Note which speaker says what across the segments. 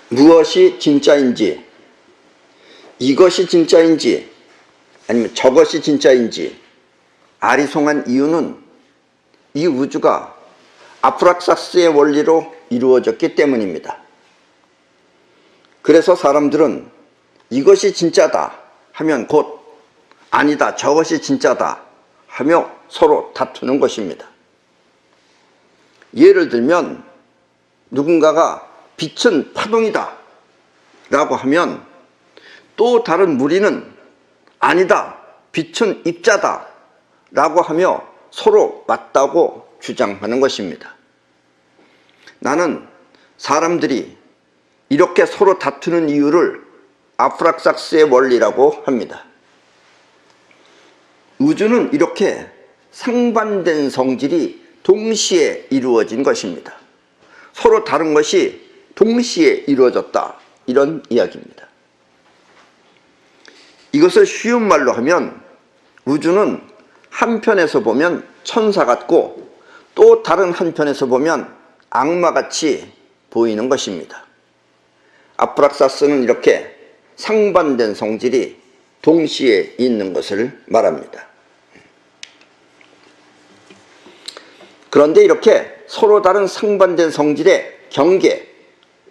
Speaker 1: 무엇이 진짜인지, 이것이 진짜인지 아니면 저것이 진짜인지 아리송한 이유는 이 우주가 아프락사스의 원리로 이루어졌기 때문입니다. 그래서 사람들은 이것이 진짜다 하면 곧 아니다, 저것이 진짜다 하며 서로 다투는 것입니다. 예를 들면 누군가가 빛은 파동이다 라고 하면 또 다른 무리는 아니다, 빛은 입자다 라고 하며 서로 맞다고 주장하는 것입니다. 나는 사람들이 이렇게 서로 다투는 이유를 아프락사스의 원리라고 합니다. 우주는 이렇게 상반된 성질이 동시에 이루어진 것입니다. 서로 다른 것이 동시에 이루어졌다, 이런 이야기입니다. 이것을 쉬운 말로 하면 우주는 한편에서 보면 천사 같고 또 다른 한편에서 보면 악마같이 보이는 것입니다. 아프락사스는 이렇게 상반된 성질이 동시에 있는 것을 말합니다. 그런데 이렇게 서로 다른 상반된 성질의 경계,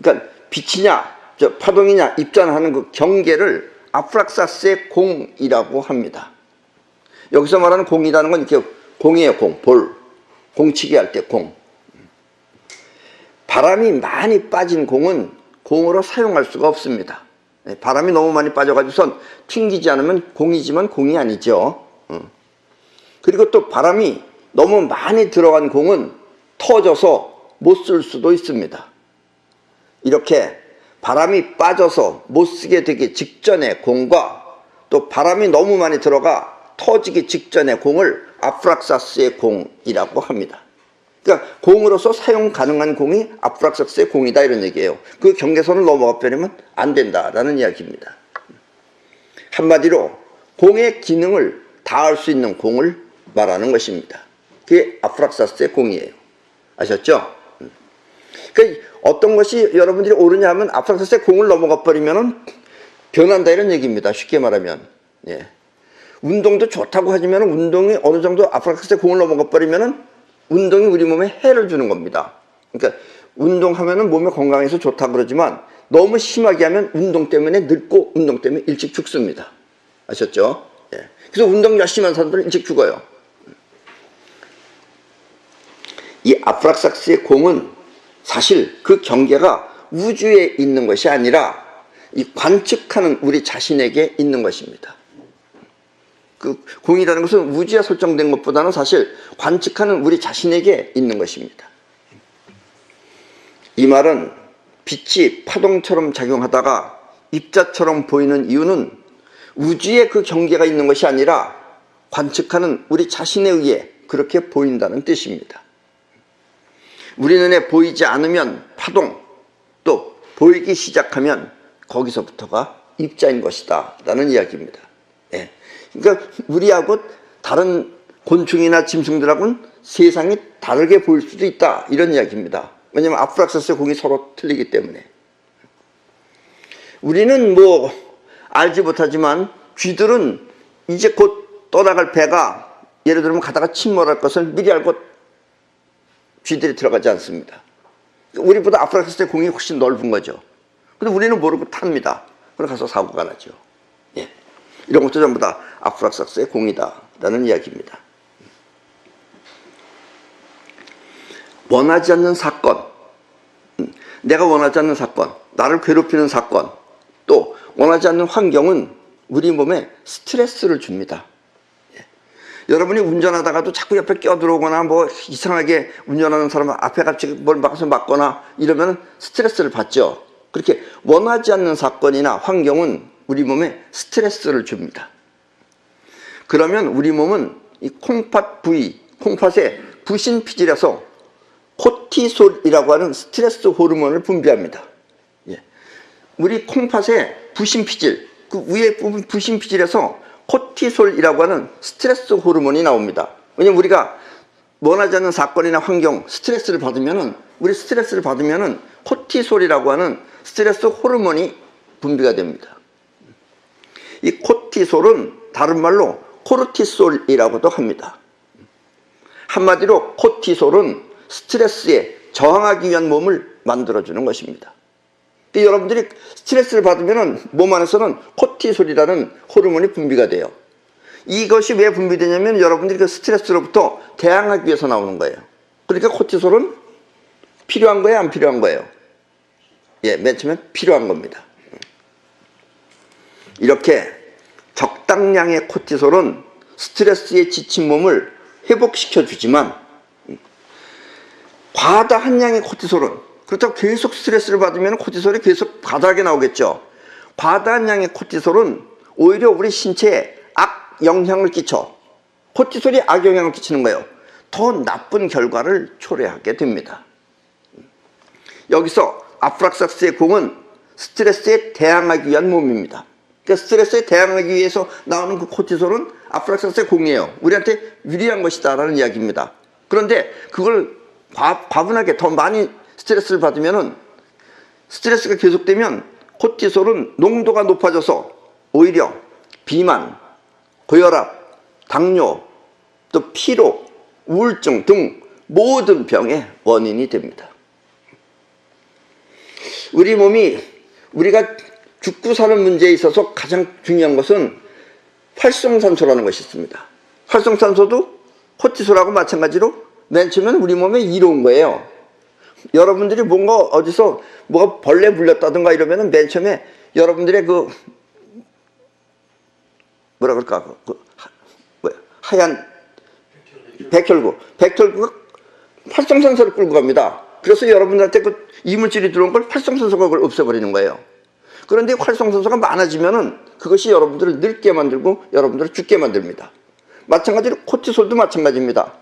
Speaker 1: 그러니까 빛이냐 파동이냐 입자냐 하는 그 경계를 아프락사스의 공이라고 합니다. 여기서 말하는 공이라는 건 이렇게 공이에요. 볼, 공치기 할 때 공. 바람이 많이 빠진 공은 공으로 사용할 수가 없습니다. 바람이 너무 많이 빠져가지고선 튕기지 않으면 공이지만 공이 아니죠. 그리고 또 바람이 너무 많이 들어간 공은 터져서 못 쓸 수도 있습니다. 이렇게 바람이 빠져서 못 쓰게 되기 직전의 공과 또 바람이 너무 많이 들어가 터지기 직전의 공을 아프락사스의 공이라고 합니다. 그러니까 공으로서 사용 가능한 공이 아프락사스의 공이다, 이런 얘기예요. 그 경계선을 넘어가 버리면 안 된다라는 이야기입니다. 한마디로 공의 기능을 다할 수 있는 공을 말하는 것입니다. 그게 아프락사스의 공이에요. 아셨죠? 그러니까 어떤 것이 여러분들이 옳으냐 하면 아프락사스의 공을 넘어가 버리면 변한다, 이런 얘기입니다. 쉽게 말하면. 예. 운동도 좋다고 하지만 운동이 어느 정도 아프락사스의 공을 넘어가 버리면 운동이 우리 몸에 해를 주는 겁니다. 그러니까 운동하면 몸에 건강해서 좋다고 그러지만 너무 심하게 하면 운동 때문에 늙고 운동 때문에 일찍 죽습니다. 아셨죠? 예. 그래서 운동 열심히 하는 사람들은 일찍 죽어요. 이 아프락사스의 공은 사실 그 경계가 우주에 있는 것이 아니라 이 관측하는 우리 자신에게 있는 것입니다. 그 공이라는 것은 우주에 설정된 것보다는 사실 관측하는 우리 자신에게 있는 것입니다. 이 말은 빛이 파동처럼 작용하다가 입자처럼 보이는 이유는 우주에 그 경계가 있는 것이 아니라 관측하는 우리 자신에 의해 그렇게 보인다는 뜻입니다. 우리 눈에 보이지 않으면 파동, 또 보이기 시작하면 거기서부터가 입자인 것이다 라는 이야기입니다. 예. 그러니까 우리하고 다른 곤충이나 짐승들하고는 세상이 다르게 보일 수도 있다, 이런 이야기입니다. 왜냐하면 아프락사스의 공이 서로 틀리기 때문에. 우리는 뭐 알지 못하지만 쥐들은 이제 곧 떠나갈 배가 예를 들면 가다가 침몰할 것을 미리 알고 쥐들이 들어가지 않습니다. 우리보다 아프락사스의 공이 훨씬 넓은 거죠. 근데 우리는 모르고 탑니다. 그럼 가서 사고가 나죠. 예. 이런 것도 전부 다 아프락사스의 공이다 라는 이야기입니다. 원하지 않는 사건, 내가 원하지 않는 사건, 나를 괴롭히는 사건, 또 원하지 않는 환경은 우리 몸에 스트레스를 줍니다. 예. 여러분이 운전하다가도 자꾸 옆에 껴들어오거나 뭐 이상하게 운전하는 사람 앞에 갑자기 뭘 막아서 맞거나 이러면 스트레스를 받죠. 그렇게 원하지 않는 사건이나 환경은 우리 몸에 스트레스를 줍니다. 그러면 우리 몸은 이 콩팥 부위, 콩팥에 부신피질에서 코티솔이라고 하는 스트레스 호르몬을 분비합니다. 예. 우리 콩팥에 부신피질, 그 위에 부분 부신피질에서 코티솔이라고 하는 스트레스 호르몬이 나옵니다. 왜냐면 우리가 원하지 않는 사건이나 환경, 스트레스를 받으면은, 우리 스트레스를 받으면은 코티솔이라고 하는 스트레스 호르몬이 분비가 됩니다. 이 코티솔은 다른 말로 코르티솔이라고도 합니다. 한마디로 코티솔은 스트레스에 저항하기 위한 몸을 만들어주는 것입니다. 여러분들이 스트레스를 받으면 몸 안에서는 코티솔이라는 호르몬이 분비가 돼요. 이것이 왜 분비되냐면 여러분들이 그 스트레스로부터 대항하기 위해서 나오는 거예요. 그러니까 코티솔은 필요한 거예요, 안 필요한 거예요? 예, 맨 처음에 필요한 겁니다. 이렇게 적당량의 코티솔은 스트레스에 지친 몸을 회복시켜 주지만 과다한 양의 코티솔은, 그렇다고 계속 스트레스를 받으면 코티솔이 계속 과다하게 나오겠죠. 과다한 양의 코티솔은 오히려 우리 신체에 악영향을 끼쳐, 코티솔이 악영향을 끼치는 거예요. 더 나쁜 결과를 초래하게 됩니다. 여기서 아프락사스의 공은 스트레스에 대항하기 위한 몸입니다. 그러니까 스트레스에 대항하기 위해서 나오는 그 코티솔은 아프락사스의 공이에요. 우리한테 유리한 것이다 라는 이야기입니다. 그런데 그걸 과분하게 더 많이 스트레스를 받으면은, 스트레스가 계속되면 코티솔은 농도가 높아져서 오히려 비만, 고혈압, 당뇨, 또 피로, 우울증 등 모든 병의 원인이 됩니다. 우리 몸이, 우리가 죽고 사는 문제에 있어서 가장 중요한 것은 활성산소라는 것이 있습니다. 활성산소도 코티솔하고 마찬가지로 맨 처음엔 우리 몸에 이로운 거예요. 여러분들이 뭔가 어디서 뭐가 벌레 물렸다든가 이러면은 맨 처음에 여러분들의 그 뭐라 그럴까, 하얀 백혈구가 활성산소를 끌고 갑니다. 그래서 여러분들한테 그 이물질이 들어온 걸 활성산소가 그걸 없애버리는 거예요. 그런데 활성산소가 많아지면은 그것이 여러분들을 늙게 만들고 여러분들을 죽게 만듭니다. 마찬가지로 코티솔도 마찬가지입니다.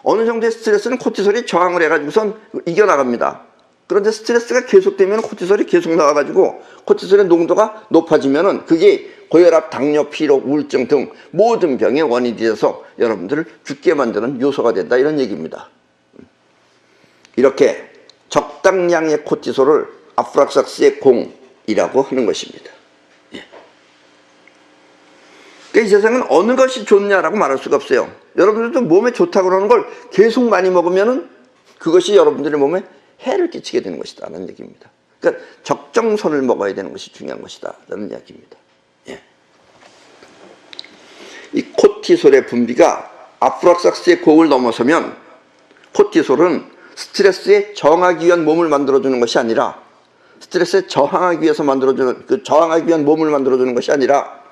Speaker 1: 어느 정도의 스트레스는 코티솔이 저항을 해가지고선 이겨나갑니다. 그런데 스트레스가 계속되면 코티솔이 계속 나와가지고 코티솔의 농도가 높아지면은 그게 고혈압, 당뇨, 피로, 우울증 등 모든 병의 원인이 되어서 여러분들을 죽게 만드는 요소가 된다, 이런 얘기입니다. 이렇게 적당량의 코티솔을 아프락사스의 공이라고 하는 것입니다. 그러니까 이 세상은 어느 것이 좋냐라고 말할 수가 없어요. 여러분들도 몸에 좋다고 그러는 걸 계속 많이 먹으면은 그것이 여러분들의 몸에 해를 끼치게 되는 것이다 라는 얘기입니다. 그러니까 적정선을 먹어야 되는 것이 중요한 것이다 라는 이야기입니다. 예. 이 코티솔의 분비가 아프락사스의 공을 넘어서면 코티솔은 스트레스에 저항하기 위한 몸을 만들어주는 것이 아니라, 스트레스에 저항하기 위해서 만들어주는, 저항하기 위한 몸을 만들어주는 것이 아니라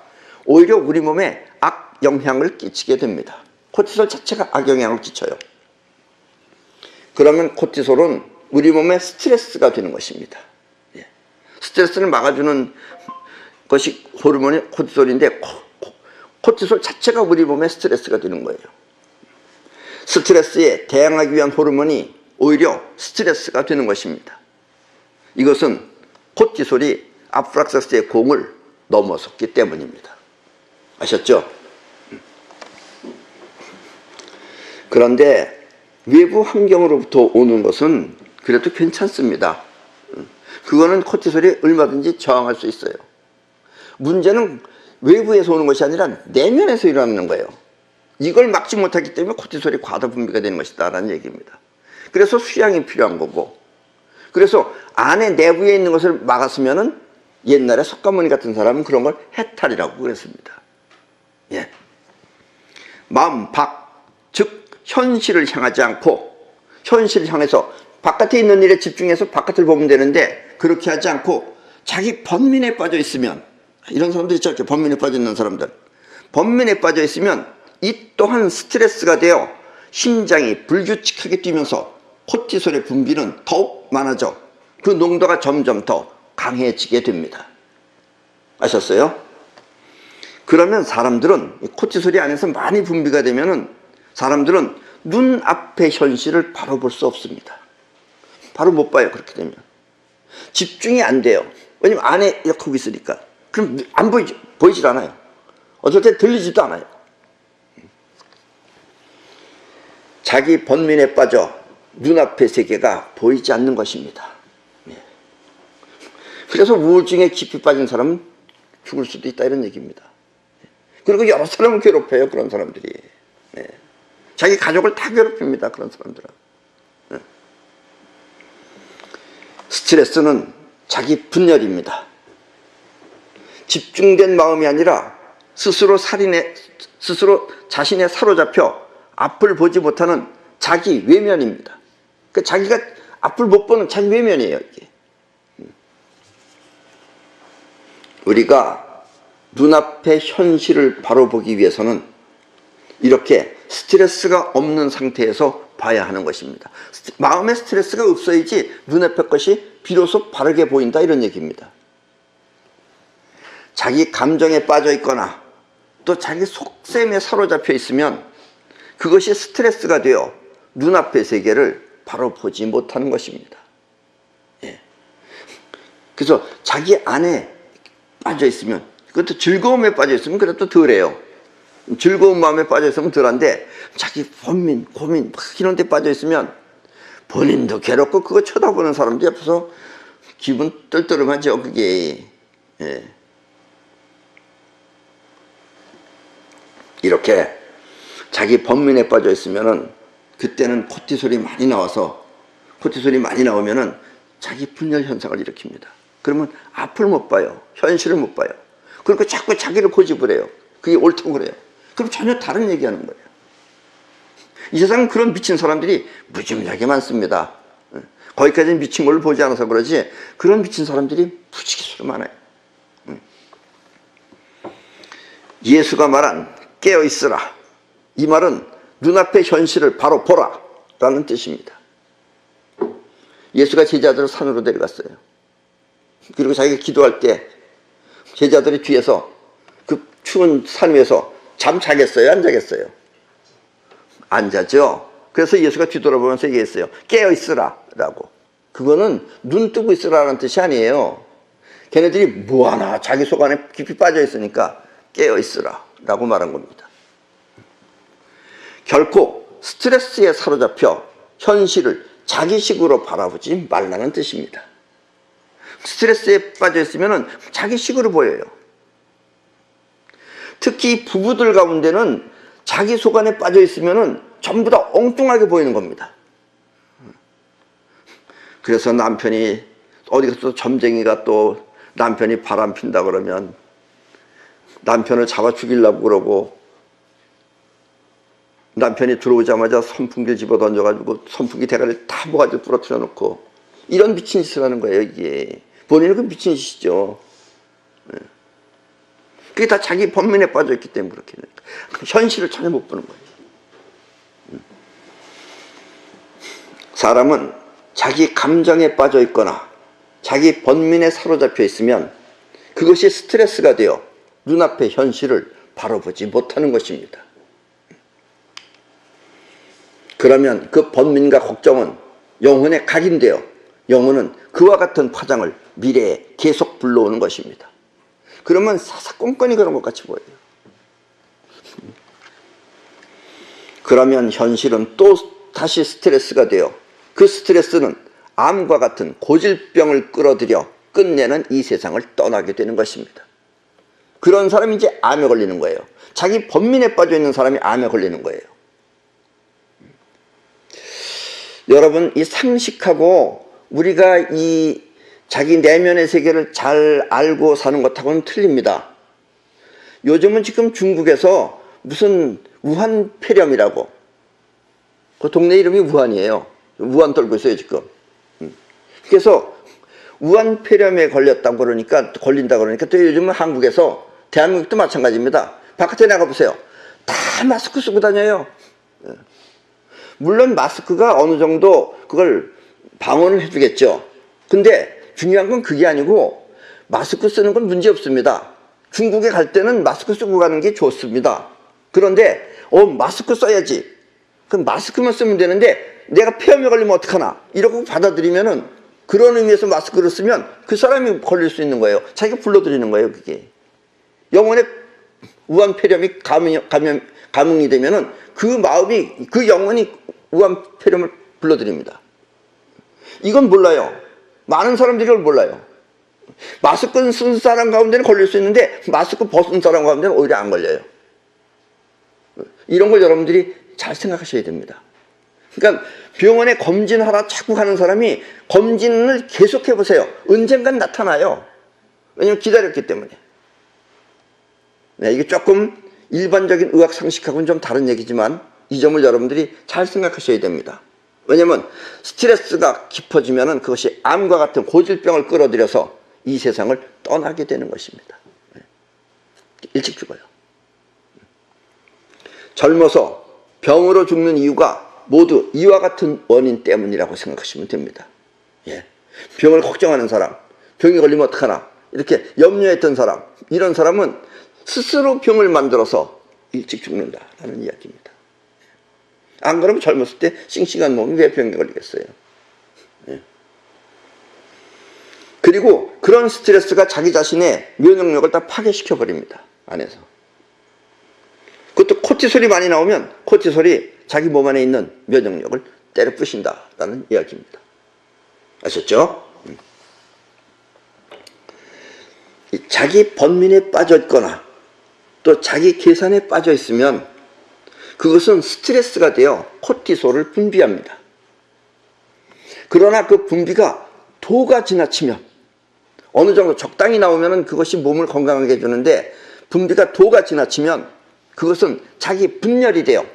Speaker 1: 오히려 우리 몸에 악영향을 끼치게 됩니다. 코티솔 자체가 악영향을 끼쳐요. 그러면 코티솔은 우리 몸에 스트레스가 되는 것입니다. 예. 스트레스를 막아주는 것이 호르몬이 코티솔인데, 코티솔 자체가 우리 몸에 스트레스가 되는 거예요. 스트레스에 대항하기 위한 호르몬이 오히려 스트레스가 되는 것입니다. 이것은 코티솔이 아프락사스의 공을 넘어섰기 때문입니다. 아셨죠? 그런데 외부 환경으로부터 오는 것은 그래도 괜찮습니다. 그거는 코티솔이 얼마든지 저항할 수 있어요. 문제는 외부에서 오는 것이 아니라 내면에서 일어나는 거예요. 이걸 막지 못하기 때문에 코티솔이 과다 분비가 되는 것이다 라는 얘기입니다. 그래서 수양이 필요한 거고, 그래서 안에 내부에 있는 것을 막았으면은 옛날에 석가모니 같은 사람은 그런 걸 해탈이라고 그랬습니다. 예. 마음 밖, 즉 현실을 향하지 않고, 현실을 향해서 바깥에 있는 일에 집중해서 바깥을 보면 되는데, 그렇게 하지 않고 자기 번민에 빠져 있으면, 이런 사람들 있죠, 이렇게 번민에 빠져 있는 사람들, 번민에 빠져 있으면 이 또한 스트레스가 되어 심장이 불규칙하게 뛰면서 코티솔의 분비는 더욱 많아져 그 농도가 점점 더 강해지게 됩니다. 아셨어요? 그러면 사람들은 코티솔이 안에서 많이 분비가 되면은 사람들은 눈앞의 현실을 바로 볼 수 없습니다. 바로 못 봐요. 그렇게 되면 집중이 안 돼요. 왜냐면 안에 이렇게 하고 있으니까. 그럼 안 보이질 않아요. 어떨 때 들리지도 않아요. 자기 번민에 빠져 눈앞의 세계가 보이지 않는 것입니다. 그래서 우울증에 깊이 빠진 사람은 죽을 수도 있다 이런 얘기입니다. 그리고 여러 사람을 괴롭혀요. 그런 사람들이. 네. 자기 가족을 다 괴롭힙니다. 그런 사람들은. 네. 스트레스는 자기 분열입니다. 집중된 마음이 아니라 스스로 자신에 사로잡혀 앞을 보지 못하는 자기 외면입니다. 그러니까 자기가 앞을 못 보는 자기 외면이에요. 이게. 우리가 눈앞의 현실을 바로 보기 위해서는 이렇게 스트레스가 없는 상태에서 봐야 하는 것입니다. 마음의 스트레스가 없어야지 눈앞의 것이 비로소 바르게 보인다 이런 얘기입니다. 자기 감정에 빠져 있거나 또 자기 속셈에 사로잡혀 있으면 그것이 스트레스가 되어 눈앞의 세계를 바로 보지 못하는 것입니다. 예. 그래서 자기 안에 빠져 있으면, 그것도 즐거움에 빠져 있으면 그래도 덜해요. 즐거운 마음에 빠져 있으면 덜한데 자기 번민, 고민 막 이런 데 빠져 있으면 본인도 괴롭고 그거 쳐다보는 사람도 옆에서 기분 떨떠름하죠. 그게. 예. 이렇게 자기 번민에 빠져 있으면은 그때는 코티솔이 많이 나와서, 코티솔이 많이 나오면은 자기 분열 현상을 일으킵니다. 그러면 앞을 못 봐요. 현실을 못 봐요. 그리고 자꾸 자기를 고집을 해요. 그게 옳다고 그래요. 그럼 전혀 다른 얘기하는 거예요. 이 세상은 그런 미친 사람들이 무지무지하게 많습니다. 거기까지 미친 걸 보지 않아서 그러지 그런 미친 사람들이 무지개수로 많아요. 예수가 말한 깨어있으라, 이 말은 눈앞의 현실을 바로 보라 라는 뜻입니다. 예수가 제자들을 산으로 데려갔어요. 그리고 자기가 기도할 때 제자들이 뒤에서 그 추운 산 위에서 잠 자겠어요? 안 자겠어요? 안 자죠. 그래서 예수가 뒤돌아보면서 얘기했어요. 깨어있으라 라고. 그거는 눈 뜨고 있으라는 뜻이 아니에요. 걔네들이 뭐하나 자기 속 안에 깊이 빠져 있으니까 깨어있으라 라고 말한 겁니다. 결코 스트레스에 사로잡혀 현실을 자기식으로 바라보지 말라는 뜻입니다. 스트레스에 빠져 있으면 자기식으로 보여요. 특히 부부들 가운데는 자기 속 안에 빠져 있으면 전부 다 엉뚱하게 보이는 겁니다. 그래서 남편이 어디 가서 점쟁이가 또 남편이 바람 핀다 그러면 남편을 잡아 죽이려고 그러고, 남편이 들어오자마자 선풍기를 집어 던져가지고 선풍기 대가리를 다 모가지고 부러뜨려 놓고, 이런 미친 짓을 하는 거예요. 이게 본인은 그 미친 짓이죠. 그게 다 자기 번민에 빠져 있기 때문에 그렇게 되니까 현실을 전혀 못 보는 거예요. 사람은 자기 감정에 빠져 있거나 자기 번민에 사로잡혀 있으면 그것이 스트레스가 되어 눈앞의 현실을 바로 보지 못하는 것입니다. 그러면 그 번민과 걱정은 영혼에 각인되어 영혼은 그와 같은 파장을 미래에 계속 불러오는 것입니다. 그러면 사사건건이 그런 것 같이 보여요. 그러면 현실은 또 다시 스트레스가 되어 그 스트레스는 암과 같은 고질병을 끌어들여 끝내는 이 세상을 떠나게 되는 것입니다. 그런 사람이 이제 암에 걸리는 거예요. 자기 번민에 빠져 있는 사람이 암에 걸리는 거예요. 여러분, 이 상식하고 우리가 이 자기 내면의 세계를 잘 알고 사는 것하고는 틀립니다. 요즘은 지금 중국에서 무슨 우한폐렴이라고, 그 동네 이름이 우한이에요. 우한 떨고 있어요 지금. 그래서 우한폐렴에 걸린다 그러니까 또 요즘은 한국에서, 대한민국도 마찬가지입니다. 바깥에 나가보세요. 다 마스크 쓰고 다녀요. 물론 마스크가 어느 정도 그걸 방어를 해주겠죠. 근데 중요한 건 그게 아니고, 마스크 쓰는 건 문제 없습니다. 중국에 갈 때는 마스크 쓰고 가는 게 좋습니다. 그런데 마스크 써야지, 그럼 마스크만 쓰면 되는데 내가 폐렴에 걸리면 어떡하나 이러고 받아들이면은, 그런 의미에서 마스크를 쓰면 그 사람이 걸릴 수 있는 거예요. 자기가 불러들이는 거예요. 그게 영혼의 우한폐렴이 감흥이 되면은 그 마음이, 그 영혼이 우한폐렴을 불러들입니다. 이건 몰라요. 많은 사람들이 이걸 몰라요. 마스크 쓴 사람 가운데는 걸릴 수 있는데 마스크 벗은 사람 가운데는 오히려 안 걸려요. 이런 걸 여러분들이 잘 생각하셔야 됩니다. 그러니까 병원에 검진하러 자꾸 가는 사람이 검진을 계속해 보세요. 언젠간 나타나요. 왜냐면 기다렸기 때문에. 네, 이게 조금 일반적인 의학 상식하고는 좀 다른 얘기지만 이 점을 여러분들이 잘 생각하셔야 됩니다. 왜냐면 스트레스가 깊어지면 그것이 암과 같은 고질병을 끌어들여서 이 세상을 떠나게 되는 것입니다. 일찍 죽어요. 젊어서 병으로 죽는 이유가 모두 이와 같은 원인 때문이라고 생각하시면 됩니다. 예. 병을 걱정하는 사람, 병이 걸리면 어떡하나 이렇게 염려했던 사람, 이런 사람은 스스로 병을 만들어서 일찍 죽는다라는 이야기입니다. 안 그러면 젊었을 때 싱싱한 몸이 왜 병에 걸리겠어요. 예. 그리고 그런 스트레스가 자기 자신의 면역력을 다 파괴시켜 버립니다. 안에서. 그것도 코티솔이 많이 나오면 코티솔이 자기 몸 안에 있는 면역력을 때려 부신다라는 이야기입니다. 아셨죠? 자기 번민에 빠져 있거나 또 자기 계산에 빠져 있으면 그것은 스트레스가 되어 코티솔을 분비합니다. 그러나 그 분비가 도가 지나치면 어느 정도 적당히 나오면 그것이 몸을 건강하게 해주는데 분비가 도가 지나치면 그것은 자기 분열이 되어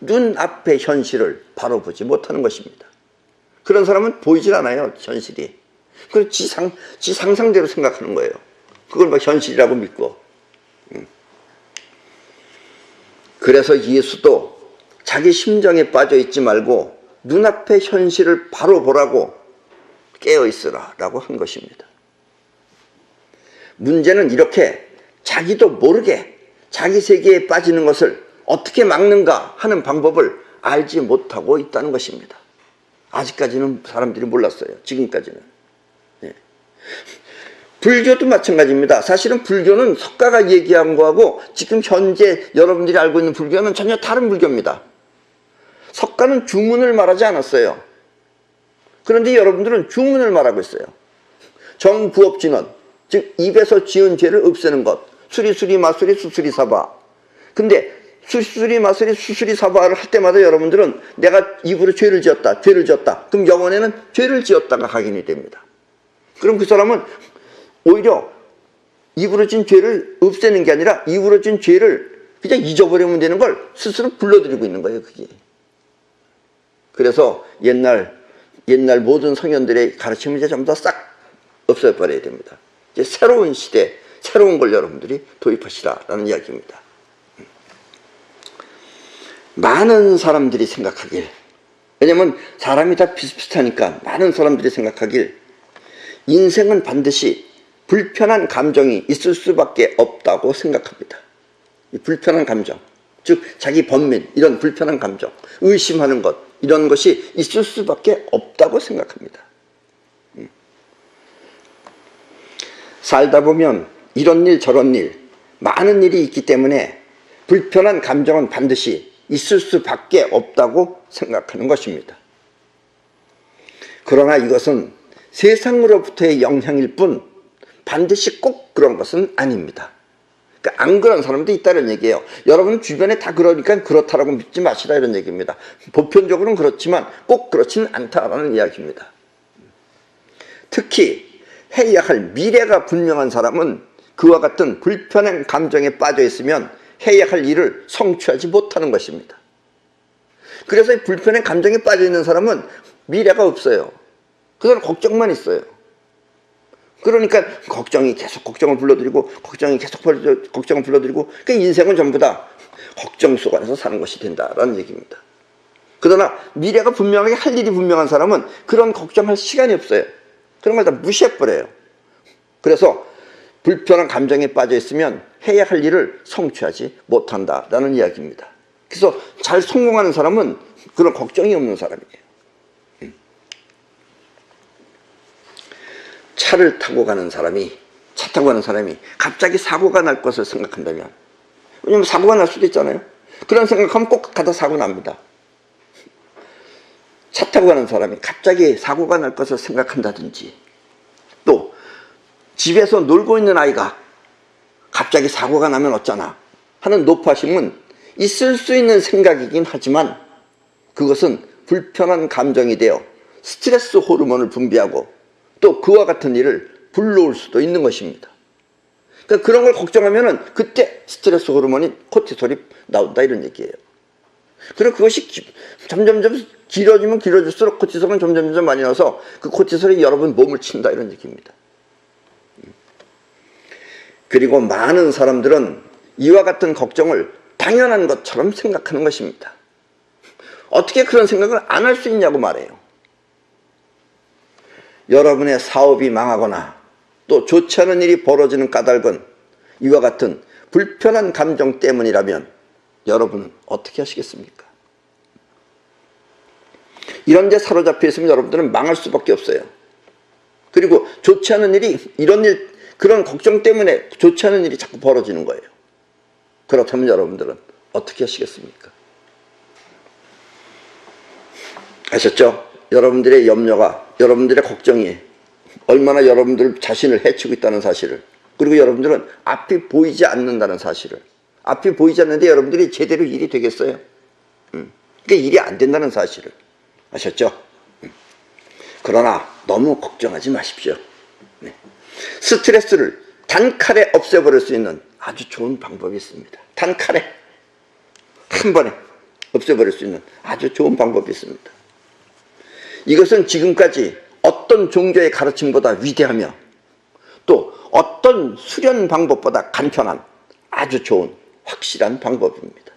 Speaker 1: 눈앞의 현실을 바로 보지 못하는 것입니다. 그런 사람은 보이질 않아요, 현실이. 그걸 지 상상대로 생각하는 거예요. 그걸 막 현실이라고 믿고. 그래서 예수도 자기 심정에 빠져 있지 말고 눈앞의 현실을 바로 보라고 깨어있으라 라고 한 것입니다. 문제는 이렇게 자기도 모르게 자기 세계에 빠지는 것을 어떻게 막는가 하는 방법을 알지 못하고 있다는 것입니다. 아직까지는 사람들이 몰랐어요. 지금까지는. 예. 불교도 마찬가지입니다. 사실은 불교는 석가가 얘기한 거하고 지금 현재 여러분들이 알고 있는 불교는 전혀 다른 불교입니다. 석가는 주문을 말하지 않았어요. 그런데 여러분들은 주문을 말하고 있어요. 정부업진원, 즉 입에서 지은 죄를 없애는 것. 수리수리 마수리 수수리 사바. 근데 수수리 마수리 수수리 사바를 할 때마다 여러분들은 내가 입으로 죄를 지었다. 그럼 영혼에는 죄를 지었다가 각인이 됩니다. 그럼 그 사람은 오히려 입으로 진 죄를 없애는 게 아니라 입으로 진 죄를 그냥 잊어버리면 되는 걸 스스로 불러들이고 있는 거예요, 그게. 그래서 옛날 모든 성현들의 가르침을 이제 전부 다 싹 없애버려야 됩니다. 이제 새로운 시대, 새로운 걸 여러분들이 도입하시라라는 이야기입니다. 많은 사람들이 생각하길, 왜냐면 사람이 다 비슷비슷하니까 많은 사람들이 생각하길 인생은 반드시 불편한 감정이 있을 수밖에 없다고 생각합니다. 이 불편한 감정, 즉 자기 번민, 이런 불편한 감정, 의심하는 것, 이런 것이 있을 수밖에 없다고 생각합니다. 살다 보면 이런 일 저런 일, 많은 일이 있기 때문에 불편한 감정은 반드시 있을 수밖에 없다고 생각하는 것입니다. 그러나 이것은 세상으로부터의 영향일 뿐 반드시 꼭 그런 것은 아닙니다. 그러니까 안 그런 사람도 있다는 얘기예요. 여러분 주변에 다 그러니까 그렇다라고 믿지 마시라 이런 얘기입니다. 보편적으로는 그렇지만 꼭 그렇지는 않다라는 이야기입니다. 특히 해야 할 미래가 분명한 사람은 그와 같은 불편한 감정에 빠져 있으면 해야 할 일을 성취하지 못하는 것입니다. 그래서 이 불편한 감정에 빠져 있는 사람은 미래가 없어요. 그건 걱정만 있어요. 그러니까 걱정이 계속 걱정을 불러들이고 걱정이 계속 걱정을 불러들이고 그러니까 인생은 전부 다 걱정 속 안에서 사는 것이 된다라는 얘기입니다. 그러나 미래가 분명하게 할 일이 분명한 사람은 그런 걱정할 시간이 없어요. 그런 걸 다 무시해버려요. 그래서 불편한 감정에 빠져 있으면 해야 할 일을 성취하지 못한다라는 이야기입니다. 그래서 잘 성공하는 사람은 그런 걱정이 없는 사람이에요. 차 타고 가는 사람이 갑자기 사고가 날 것을 생각한다면, 왜냐면 사고가 날 수도 있잖아요. 그런 생각하면 꼭 가다 사고 납니다. 차 타고 가는 사람이 갑자기 사고가 날 것을 생각한다든지, 또 집에서 놀고 있는 아이가 갑자기 사고가 나면 어쩌나 하는 노파심은 있을 수 있는 생각이긴 하지만 그것은 불편한 감정이 되어 스트레스 호르몬을 분비하고 또 그와 같은 일을 불러올 수도 있는 것입니다. 그러니까 그런 걸 걱정하면은 그때 스트레스 호르몬이 코티솔이 나온다 이런 얘기예요. 그리고 그것이 점점점 길어지면 길어질수록 코티솔은 점점점 많이 나와서 그 코티솔이 여러분 몸을 친다 이런 얘기입니다. 그리고 많은 사람들은 이와 같은 걱정을 당연한 것처럼 생각하는 것입니다. 어떻게 그런 생각을 안 할 수 있냐고 말해요. 여러분의 사업이 망하거나 또 좋지 않은 일이 벌어지는 까닭은 이와 같은 불편한 감정 때문이라면 여러분은 어떻게 하시겠습니까? 이런 데 사로잡혀 있으면 여러분들은 망할 수밖에 없어요. 그리고 좋지 않은 일이 그런 걱정 때문에 좋지 않은 일이 자꾸 벌어지는 거예요. 그렇다면 여러분들은 어떻게 하시겠습니까? 아셨죠? 여러분들의 염려가, 여러분들의 걱정이 얼마나 여러분들 자신을 해치고 있다는 사실을, 그리고 여러분들은 앞이 보이지 않는다는 사실을, 앞이 보이지 않는데 여러분들이 제대로 일이 되겠어요? 그러니까 일이 안 된다는 사실을 아셨죠? 그러나 너무 걱정하지 마십시오. 스트레스를 단칼에 없애버릴 수 있는 아주 좋은 방법이 있습니다. 단칼에 한 번에 없애버릴 수 있는 아주 좋은 방법이 있습니다. 이것은 지금까지 어떤 종교의 가르침보다 위대하며 또 어떤 수련 방법보다 간편한 아주 좋은 확실한 방법입니다.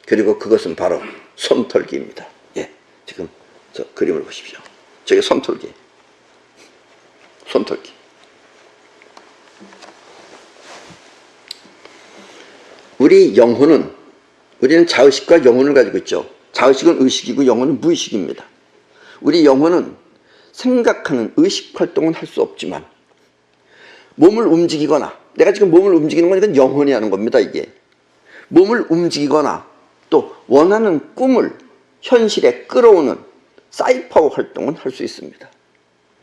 Speaker 1: 그리고 그것은 바로 손털기입니다. 예, 지금 저 그림을 보십시오. 저게 손털기. 손털기. 우리 영혼은, 우리는 자의식과 영혼을 가지고 있죠. 자의식은 의식이고 영혼은 무의식입니다. 우리 영혼은 생각하는 의식 활동은 할 수 없지만 몸을 움직이거나, 내가 지금 몸을 움직이는 건 이건 영혼이 하는 겁니다. 이게 몸을 움직이거나 또 원하는 꿈을 현실에 끌어오는 사이퍼 활동은 할 수 있습니다.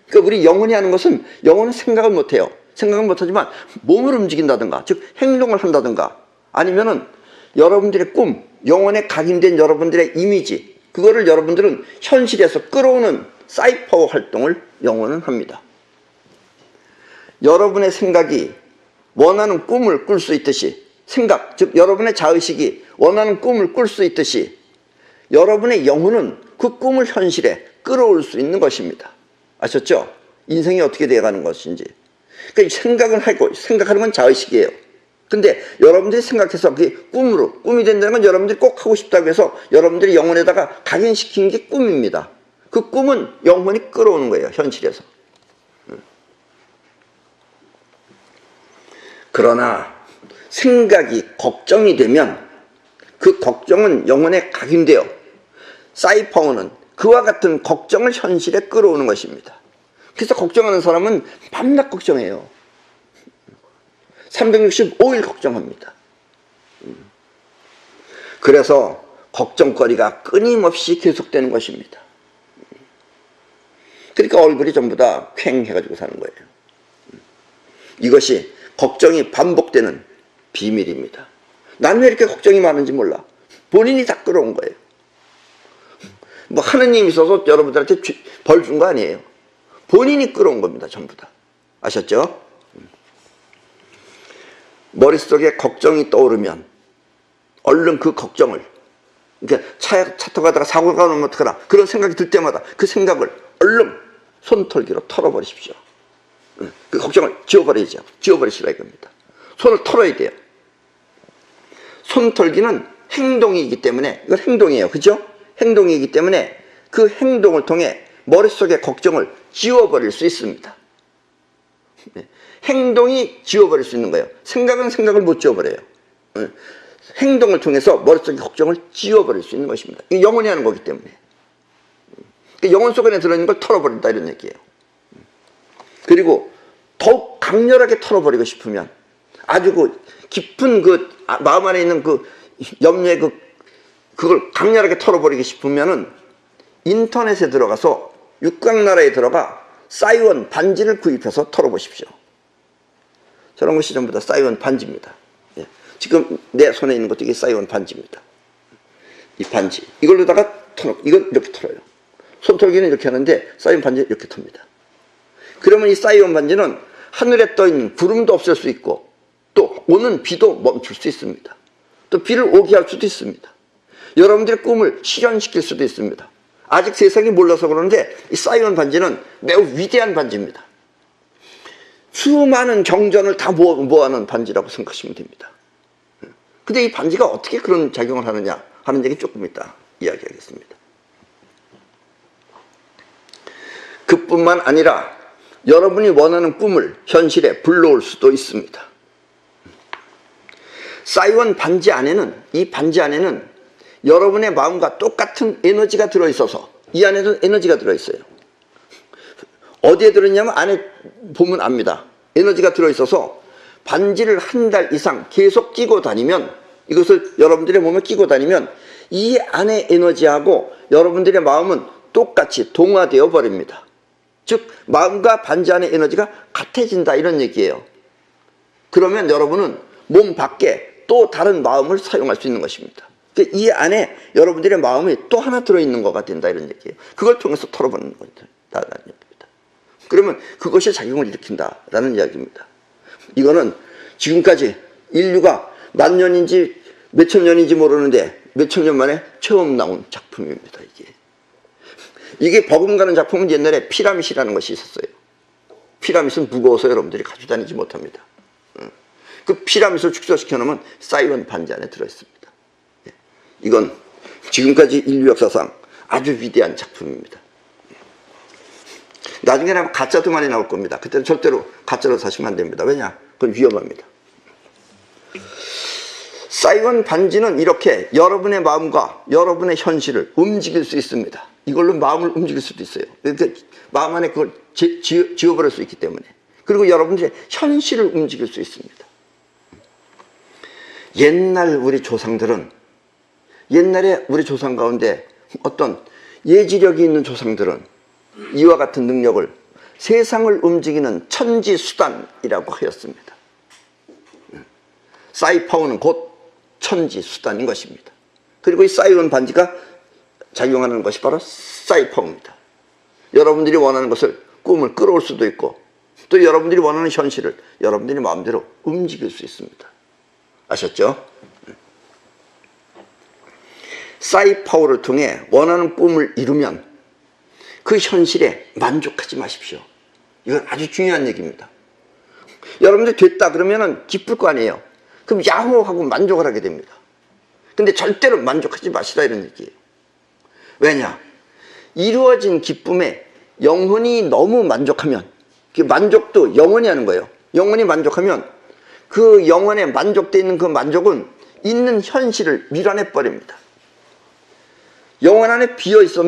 Speaker 1: 그러니까 우리 영혼이 하는 것은, 영혼은 생각을 못해요. 생각은 못하지만 몸을 움직인다든가, 즉 행동을 한다든가, 아니면은 여러분들의 꿈, 영혼에 각인된 여러분들의 이미지, 그거를 여러분들은 현실에서 끌어오는 사이퍼 활동을 영혼은 합니다. 여러분의 생각이 원하는 꿈을 꿀 수 있듯이, 생각, 즉 여러분의 자의식이 원하는 꿈을 꿀 수 있듯이 여러분의 영혼은 그 꿈을 현실에 끌어올 수 있는 것입니다. 아셨죠? 인생이 어떻게 돼가는 것인지. 그러니까 생각은 하고, 생각하는 건 자의식이에요. 근데 여러분들이 생각해서 그게 꿈이 된다는 건 여러분들이 꼭 하고 싶다고 해서 여러분들이 영혼에다가 각인시킨 게 꿈입니다. 그 꿈은 영혼이 끌어오는 거예요, 현실에서. 그러나 생각이 걱정이 되면 그 걱정은 영혼에 각인되어 사이퍼는 그와 같은 걱정을 현실에 끌어오는 것입니다. 그래서 걱정하는 사람은 밤낮 걱정해요. 365일 걱정합니다. 그래서 걱정거리가 끊임없이 계속되는 것입니다. 그러니까 얼굴이 전부 다 퀭해가지고 사는 거예요. 이것이 걱정이 반복되는 비밀입니다. 난 왜 이렇게 걱정이 많은지 몰라. 본인이 다 끌어온 거예요. 뭐 하느님이 있어서 여러분들한테 벌 준 거 아니에요. 본인이 끌어온 겁니다. 전부 다. 아셨죠? 머릿속에 걱정이 떠오르면 얼른 그 걱정을, 그러니까 차 타고 가다가 사고가 나면 어떡하나, 그런 생각이 들 때마다 그 생각을 얼른 손털기로 털어버리십시오. 그 걱정을 지워버리죠. 지워버리시라 이겁니다. 손을 털어야 돼요. 손털기는 행동이기 때문에, 이건 행동이에요. 그죠? 행동이기 때문에 그 행동을 통해 머릿속의 걱정을 지워버릴 수 있습니다. 행동이 지워버릴 수 있는 거예요. 생각은 생각을 못 지워버려요. 행동을 통해서 머릿속의 걱정을 지워버릴 수 있는 것입니다. 이게 영혼이 하는 거기 때문에. 영혼 속에 들어있는 걸 털어버린다 이런 얘기예요. 그리고 더욱 강렬하게 털어버리고 싶으면, 아주 그 깊은 그 마음 안에 있는 그 염려의 그걸 강렬하게 털어버리고 싶으면은 인터넷에 들어가서 육각나라에 들어가 사이원 반지를 구입해서 털어보십시오. 저런 것이 전부 다 사이원 반지입니다. 예. 지금 내 손에 있는 것도 이게 사이원 반지입니다. 이 반지. 이걸로다가 이건 이렇게 털어요. 손털기는 이렇게 하는데 사이원 반지 이렇게 텁니다. 그러면 이 사이원 반지는 하늘에 떠있는 구름도 없앨 수 있고 또 오는 비도 멈출 수 있습니다. 또 비를 오게 할 수도 있습니다. 여러분들의 꿈을 실현시킬 수도 있습니다. 아직 세상이 몰라서 그러는데 이 사이원 반지는 매우 위대한 반지입니다. 수많은 경전을 다 모아놓은 반지라고 생각하시면 됩니다. 근데 이 반지가 어떻게 그런 작용을 하느냐 하는 얘기 조금 이따 이야기하겠습니다. 그뿐만 아니라 여러분이 원하는 꿈을 현실에 불러올 수도 있습니다. 사이원 반지 안에는, 이 반지 안에는 여러분의 마음과 똑같은 에너지가 들어있어서, 이 안에도 에너지가 들어있어요. 어디에 들어있냐면 안에 보면 압니다. 에너지가 들어있어서 반지를 한 달 이상 계속 끼고 다니면, 이것을 여러분들의 몸에 끼고 다니면 이 안의 에너지하고 여러분들의 마음은 똑같이 동화되어 버립니다. 즉 마음과 반지 안의 에너지가 같아진다 이런 얘기예요. 그러면 여러분은 몸 밖에 또 다른 마음을 사용할 수 있는 것입니다. 이 안에 여러분들의 마음이 또 하나 들어있는 것가 된다 이런 얘기예요. 그걸 통해서 털어보는 거다 얘기입니다. 그러면 그것이 작용을 일으킨다라는 이야기입니다. 이거는 지금까지 인류가 만 년인지 몇천 년인지 모르는데 몇천 년 만에 처음 나온 작품입니다. 이게 버금가는 작품은 옛날에 피라밋이라는 것이 있었어요. 피라밋은 무거워서 여러분들이 가지고 다니지 못합니다. 그 피라밋을 축소시켜 놓으면 사이원 반지 안에 들어있습니다. 이건 지금까지 인류 역사상 아주 위대한 작품입니다. 나중에는 아마 가짜도 많이 나올 겁니다. 그때는 절대로 가짜로 사시면 안 됩니다. 왜냐? 그건 위험합니다. 사이원 반지는 이렇게 여러분의 마음과 여러분의 현실을 움직일 수 있습니다. 이걸로 마음을 움직일 수도 있어요. 마음 안에 그걸 지워버릴 수 있기 때문에. 그리고 여러분들의 현실을 움직일 수 있습니다. 옛날에 우리 조상 가운데 어떤 예지력이 있는 조상들은 이와 같은 능력을 세상을 움직이는 천지수단이라고 하였습니다. 사이파워는 곧 천지수단인 것입니다. 그리고 이 사이원 반지가 작용하는 것이 바로 사이파워입니다. 여러분들이 원하는 것을, 꿈을 끌어올 수도 있고 또 여러분들이 원하는 현실을 여러분들이 마음대로 움직일 수 있습니다. 아셨죠? 사이파워를 통해 원하는 꿈을 이루면 그 현실에 만족하지 마십시오. 이건 아주 중요한 얘기입니다. 여러분들 됐다 그러면 기쁠 거 아니에요. 그럼 야호 하고 만족을 하게 됩니다. 근데 절대로 만족하지 마시라 이런 얘기예요. 왜냐? 이루어진 기쁨에 영혼이 너무 만족하면, 그 만족도 영혼이 하는 거예요. 영혼이 만족하면 그 영혼에 만족되어 있는 그 만족은 있는 현실을 밀어내 버립니다. 영혼 안에 비어서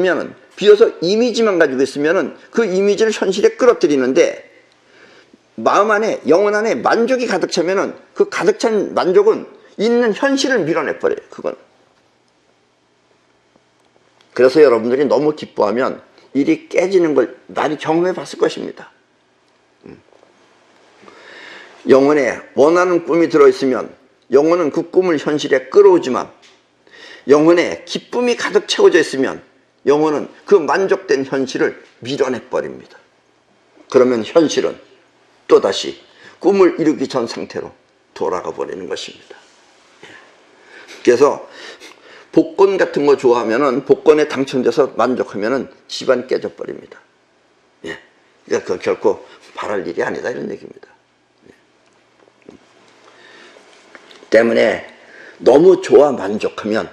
Speaker 1: 이미지만 가지고 있으면 그 이미지를 현실에 끌어들이는데, 마음 안에, 영혼 안에 만족이 가득 차면 그 가득 찬 만족은 있는 현실을 밀어내 버려요. 그건. 그래서 여러분들이 너무 기뻐하면 일이 깨지는 걸 많이 경험해 봤을 것입니다. 영혼에 원하는 꿈이 들어있으면 영혼은 그 꿈을 현실에 끌어오지만, 영혼에 기쁨이 가득 채워져 있으면 영혼은 그 만족된 현실을 밀어내 버립니다. 그러면 현실은 또다시 꿈을 이루기 전 상태로 돌아가 버리는 것입니다. 그래서 복권 같은 거 좋아하면은, 복권에 당첨돼서 만족하면은 집안 깨져 버립니다. 예. 그러니까 그건 결코 바랄 일이 아니다 이런 얘기입니다. 때문에 너무 좋아 만족하면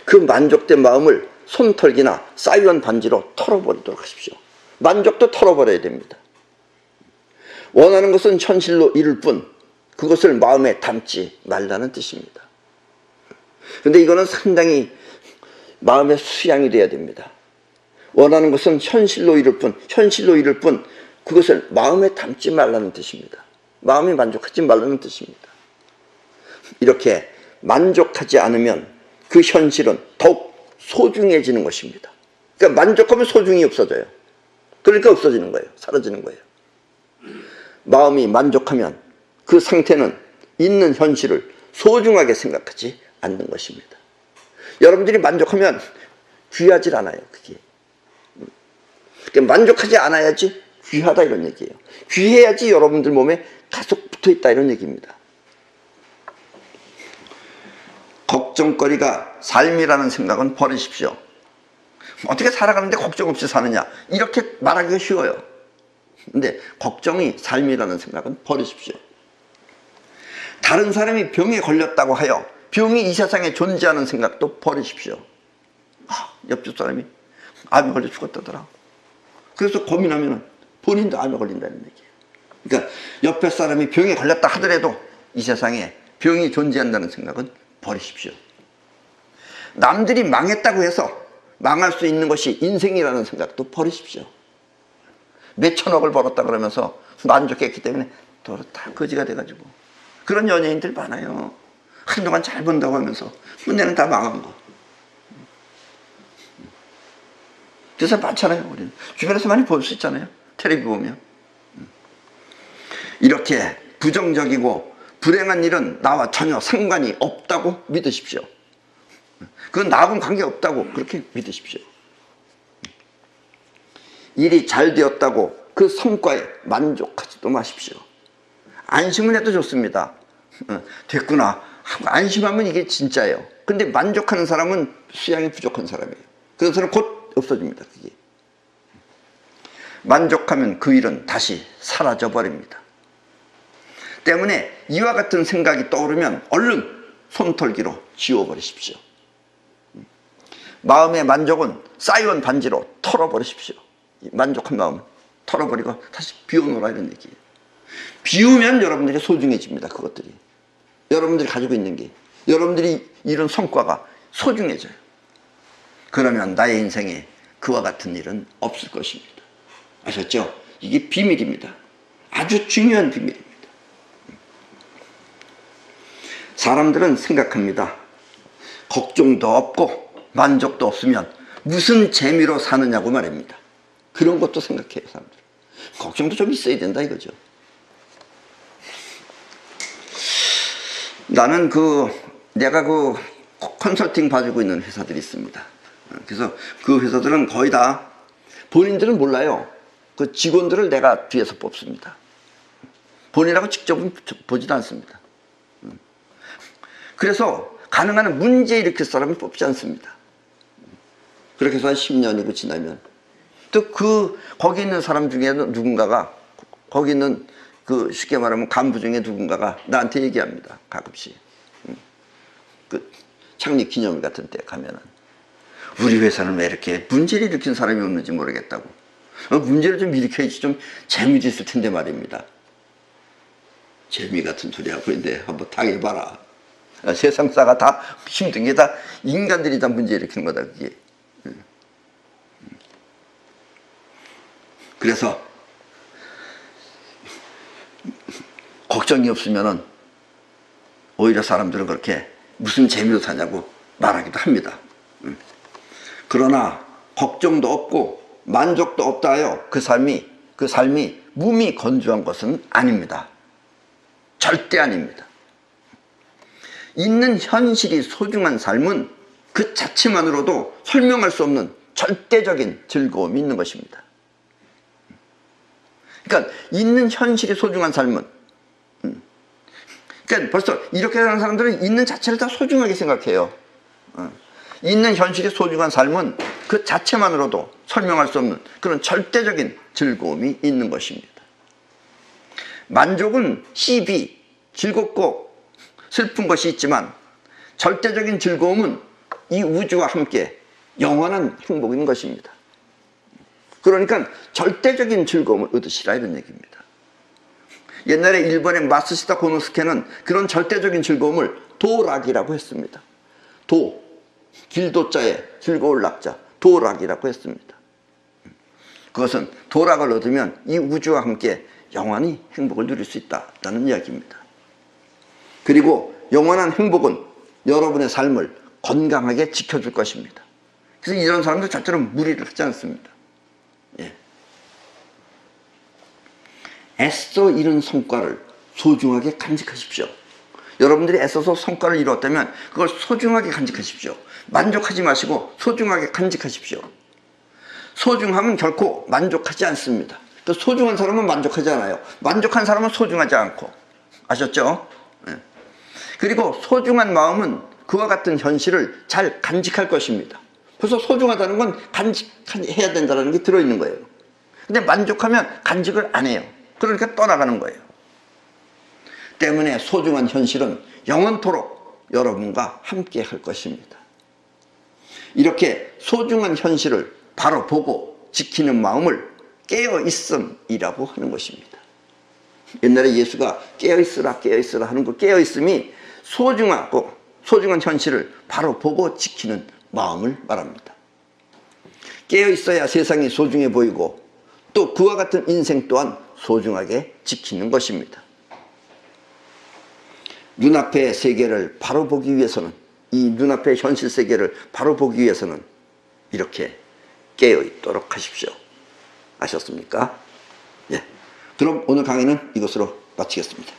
Speaker 1: 그 만족된 마음을 손털기나 사이원 반지로 털어버리도록 하십시오. 만족도 털어버려야 됩니다. 원하는 것은 현실로 이룰 뿐 그것을 마음에 담지 말라는 뜻입니다. 그런데 이거는 상당히 마음의 수양이 돼야 됩니다. 원하는 것은 현실로 이룰 뿐 그것을 마음에 담지 말라는 뜻입니다. 마음이 만족하지 말라는 뜻입니다. 이렇게 만족하지 않으면 그 현실은 더욱 소중해지는 것입니다. 그러니까 만족하면 소중이 없어져요. 그러니까 없어지는 거예요. 사라지는 거예요. 마음이 만족하면 그 상태는 있는 현실을 소중하게 생각하지 않는 것입니다. 여러분들이 만족하면 귀하질 않아요. 그게. 그러니까 만족하지 않아야지 귀하다 이런 얘기예요. 귀해야지 여러분들 몸에 계속 붙어있다 이런 얘기입니다. 걱정거리가 삶이라는 생각은 버리십시오. 어떻게 살아가는데 걱정 없이 사느냐 이렇게 말하기가 쉬워요. 근데 걱정이 삶이라는 생각은 버리십시오. 다른 사람이 병에 걸렸다고 하여 병이 이 세상에 존재하는 생각도 버리십시오. 옆집 사람이 암에 걸려 죽었다더라. 그래서 고민하면 본인도 암에 걸린다는 얘기예요. 그러니까 옆에 사람이 병에 걸렸다 하더라도 이 세상에 병이 존재한다는 생각은 버리십시오. 남들이 망했다고 해서 망할 수 있는 것이 인생이라는 생각도 버리십시오. 몇 천억을 벌었다 그러면서 만족했기 때문에 다 거지가 돼가지고 그런 연예인들 많아요. 한동안 잘 번다고 하면서 문제는 다 망한 거. 그래서 많잖아요. 우리는 주변에서 많이 볼 수 있잖아요. 텔레비 보면. 이렇게 부정적이고 불행한 일은 나와 전혀 상관이 없다고 믿으십시오. 그건 나하고는 관계없다고 그렇게 믿으십시오. 일이 잘 되었다고 그 성과에 만족하지도 마십시오. 안심을 해도 좋습니다. 됐구나 하고 안심하면 이게 진짜예요. 근데 만족하는 사람은 수양이 부족한 사람이에요. 그런 사람은 곧 없어집니다. 그게. 만족하면 그 일은 다시 사라져 버립니다. 때문에 이와 같은 생각이 떠오르면 얼른 손털기로 지워버리십시오. 마음의 만족은 쌓여온 반지로 털어버리십시오. 만족한 마음 털어버리고 다시 비워놓으라 이런 얘기예요. 비우면 여러분들이 소중해집니다. 그것들이 여러분들이 가지고 있는 게 여러분들이 이룬 성과가 소중해져요. 그러면 나의 인생에 그와 같은 일은 없을 것입니다. 아셨죠? 이게 비밀입니다. 아주 중요한 비밀입니다. 사람들은 생각합니다. 걱정도 없고 만족도 없으면 무슨 재미로 사느냐고 말입니다. 그런 것도 생각해요. 사람들. 걱정도 좀 있어야 된다 이거죠. 나는 내가 컨설팅 봐주고 있는 회사들이 있습니다. 그래서 그 회사들은 거의 다 본인들은 몰라요. 그 직원들을 내가 뒤에서 뽑습니다. 본인하고 직접 보지도 않습니다. 그래서 가능한 한 문제 일으킬 사람을 뽑지 않습니다. 그렇게 해서 한 10년이고 지나면 또 거기 있는 사람 중에 누군가가 거기 있는 쉽게 말하면 간부 중에 누군가가 나한테 얘기합니다. 가끔씩. 창립 기념일 같은 때 가면은 우리 회사는 왜 이렇게 문제를 일으킨 사람이 없는지 모르겠다고. 문제를 좀 일으켜야지 좀 재미도 있을 텐데 말입니다. 재미 같은 소리 하고 있는데 한번 당해봐라. 세상사가 다 힘든 게 다 인간들이 다 문제 일으키는 거다 그게. 그래서 걱정이 없으면은 오히려 사람들은 그렇게 무슨 재미로 사냐고 말하기도 합니다. 그러나 걱정도 없고 만족도 없다 하여 그 삶이 무미 건조한 것은 아닙니다. 절대 아닙니다. 있는 현실이 소중한 삶은 그 자체만으로도 설명할 수 없는 절대적인 즐거움이 있는 것입니다. 그러니까 있는 현실이 소중한 삶은 그러니까 벌써 이렇게 사는 사람들은 있는 자체를 다 소중하게 생각해요. 있는 현실이 소중한 삶은 그 자체만으로도 설명할 수 없는 그런 절대적인 즐거움이 있는 것입니다. 만족은 시비, 즐겁고 슬픈 것이 있지만 절대적인 즐거움은 이 우주와 함께 영원한 행복인 것입니다. 그러니까 절대적인 즐거움을 얻으시라 이런 얘기입니다. 옛날에 일본의 마쓰시다 고노스케는 그런 절대적인 즐거움을 도락이라고 했습니다. 길도자에 즐거울 낙자, 도락이라고 했습니다. 그것은 도락을 얻으면 이 우주와 함께 영원히 행복을 누릴 수 있다는 이야기입니다. 그리고 영원한 행복은 여러분의 삶을 건강하게 지켜줄 것입니다. 그래서 이런 사람들 절대로 무리를 하지 않습니다. 예. 애써 이룬 성과를 소중하게 간직하십시오. 여러분들이 애써서 성과를 이루었다면 그걸 소중하게 간직하십시오. 만족하지 마시고 소중하게 간직하십시오. 소중함은 결코 만족하지 않습니다. 소중한 사람은 만족하지 않아요. 만족한 사람은 소중하지 않고. 아셨죠? 네. 그리고 소중한 마음은 그와 같은 현실을 잘 간직할 것입니다. 그래서 소중하다는 건 간직해야 된다는 게 들어있는 거예요. 근데 만족하면 간직을 안 해요. 그러니까 떠나가는 거예요. 때문에 소중한 현실은 영원토록 여러분과 함께 할 것입니다. 이렇게 소중한 현실을 바로 보고 지키는 마음을 깨어있음이라고 하는 것입니다. 옛날에 예수가 깨어있으라 깨어있으라 하는 그 깨어있음이 소중한 현실을 바로 보고 지키는 마음을 말합니다. 깨어있어야 세상이 소중해 보이고 또 그와 같은 인생 또한 소중하게 지키는 것입니다. 눈앞의 세계를 바로 보기 위해서는, 이 눈앞의 현실 세계를 바로 보기 위해서는 이렇게 깨어있도록 하십시오. 아셨습니까? 예. 그럼 오늘 강의는 이것으로 마치겠습니다.